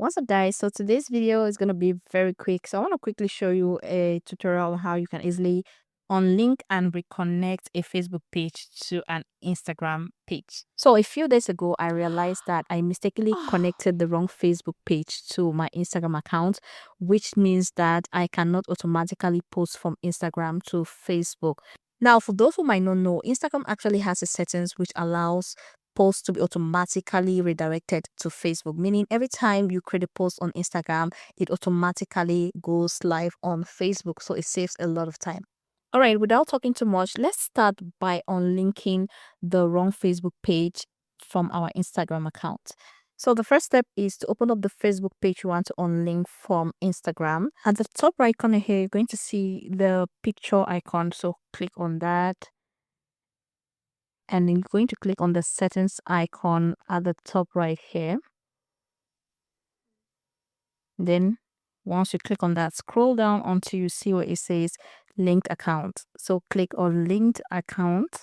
What's up, guys? So today's video is going to be very quick. So I want to quickly show you a tutorial on how you can easily unlink and reconnect a Facebook page to an Instagram page. So a few days ago, I realized that I mistakenly connected the wrong Facebook page to my Instagram account, which means that I cannot automatically post from Instagram to Facebook. Now, for those who might not know, Instagram actually has a settings which allows posts to be automatically redirected to Facebook, meaning every time you create a post on Instagram, it automatically goes live on Facebook. So it saves a lot of time. All right, without talking too much, let's start by unlinking the wrong Facebook page from our Instagram account. So the first step is to open up the Facebook page you want to unlink from Instagram. At the top right corner here, you're going to see the picture icon. So click on that. And then you're going to click on the settings icon at the top right here. Then once you click on that, scroll down until you see where it says linked account. So click on linked account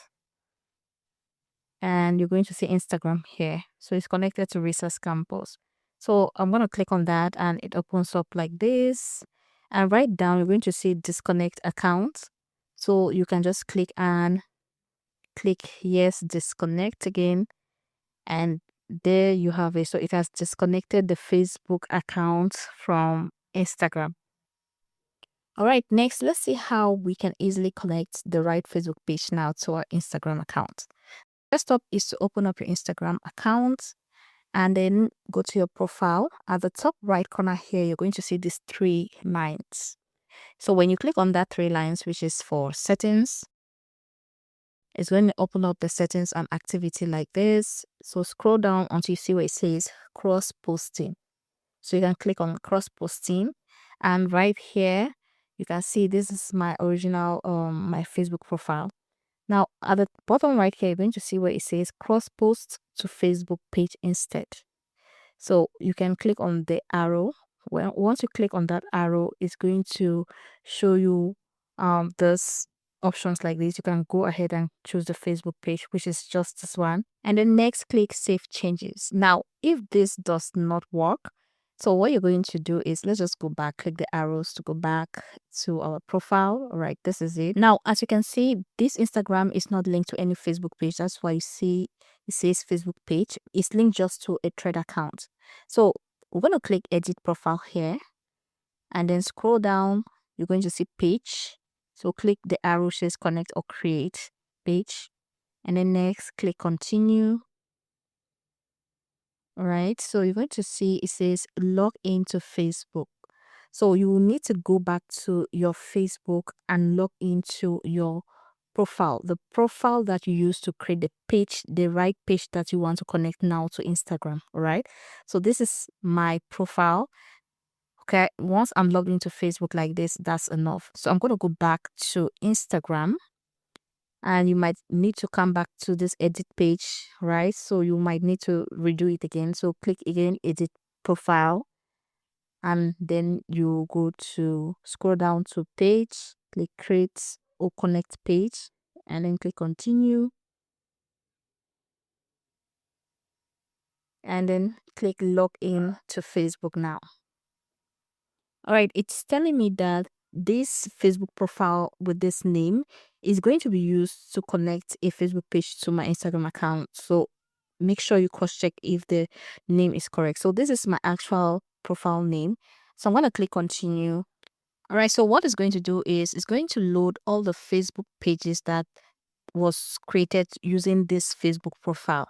and you're going to see Instagram here. So it's connected to Research Campus. So I'm going to click on that and it opens up like this. And right down, you're going to see disconnect account. So you can just click and click yes, disconnect again. And there you have it. So it has disconnected the Facebook account from Instagram. All right, next, let's see how we can easily connect the right Facebook page now to our Instagram account. First up is to open up your Instagram account and then go to your profile. At the top right corner here, you're going to see these 3 lines. So when you click on that 3 lines, which is for settings, it's going to open up the settings and activity like this. So scroll down until you see where it says cross posting. So you can click on cross posting, and right here you can see this is my original my Facebook profile. Now at the bottom right here, you're going to see where it says cross post to Facebook page instead. So you can click on the arrow. Well, once you click on that arrow, it's going to show you this options like this. You can go ahead and choose the Facebook page, which is just this one, and then next click save changes. Now if this does not work, so what you're going to do is, let's just go back, click the arrows to go back to our profile. All right, this is it. Now as you can see, this Instagram is not linked to any Facebook page. That's why you see it says Facebook page. It's linked just to a thread account. So we're going to click edit profile here and then scroll down. You're going to see page. So click the arrow says connect or create page, and then next click continue. All right, so you're going to see it says log into Facebook. So you will need to go back to your Facebook and log into your profile, the profile that you use to create the page, the right page that you want to connect now to Instagram. All right, so this is my profile. Okay, once I'm logged into Facebook like this, that's enough. So I'm going to go back to Instagram, and you might need to come back to this edit page, right? So you might need to redo it again. So click again, edit profile, and then you go to scroll down to page, click create or connect page, and then click continue, and then click log in to Facebook now. All right, it's telling me that this Facebook profile with this name is going to be used to connect a Facebook page to my Instagram account. So make sure you cross check if the name is correct. So this is my actual profile name. So I'm going to click continue. All right, so what it's going to do is it's going to load all the Facebook pages that was created using this Facebook profile.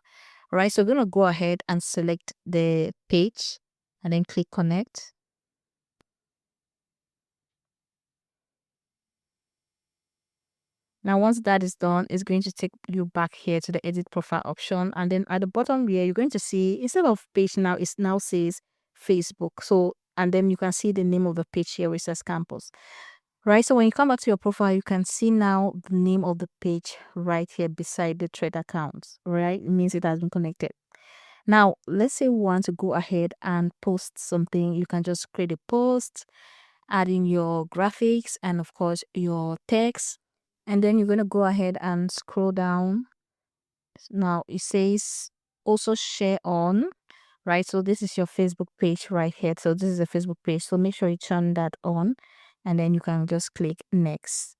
All right, so we're going to go ahead and select the page and then click connect. Now, once that is done, it's going to take you back here to the edit profile option. And then at the bottom here, you're going to see, instead of page now, it now says Facebook. So, and then you can see the name of the page here, which says campus. Right. So when you come back to your profile, you can see now the name of the page right here beside the thread account. Right. It means it has been connected. Now, let's say we want to go ahead and post something. You can just create a post, add in your graphics and of course your text. And then you're going to go ahead and scroll down. Now it says also share on, right? So this is your Facebook page right here. So this is a Facebook page. So make sure you turn that on, and then you can just click next,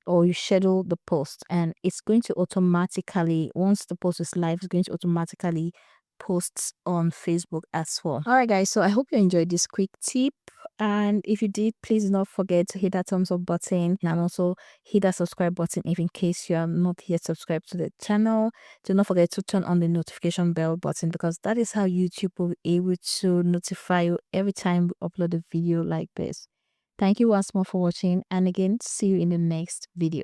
or you schedule the post, and it's going to automatically, once the post is live, it's going to automatically post on Facebook as well. All right, guys, so I hope you enjoyed this quick tip, and if you did, please do not forget to hit that thumbs up button, and also hit that subscribe button if in case you are not yet subscribed to the channel. Do not forget to turn on the notification bell button, because that is how YouTube will be able to notify you every time we upload a video like this. Thank you once more for watching, and again, see you in the next video.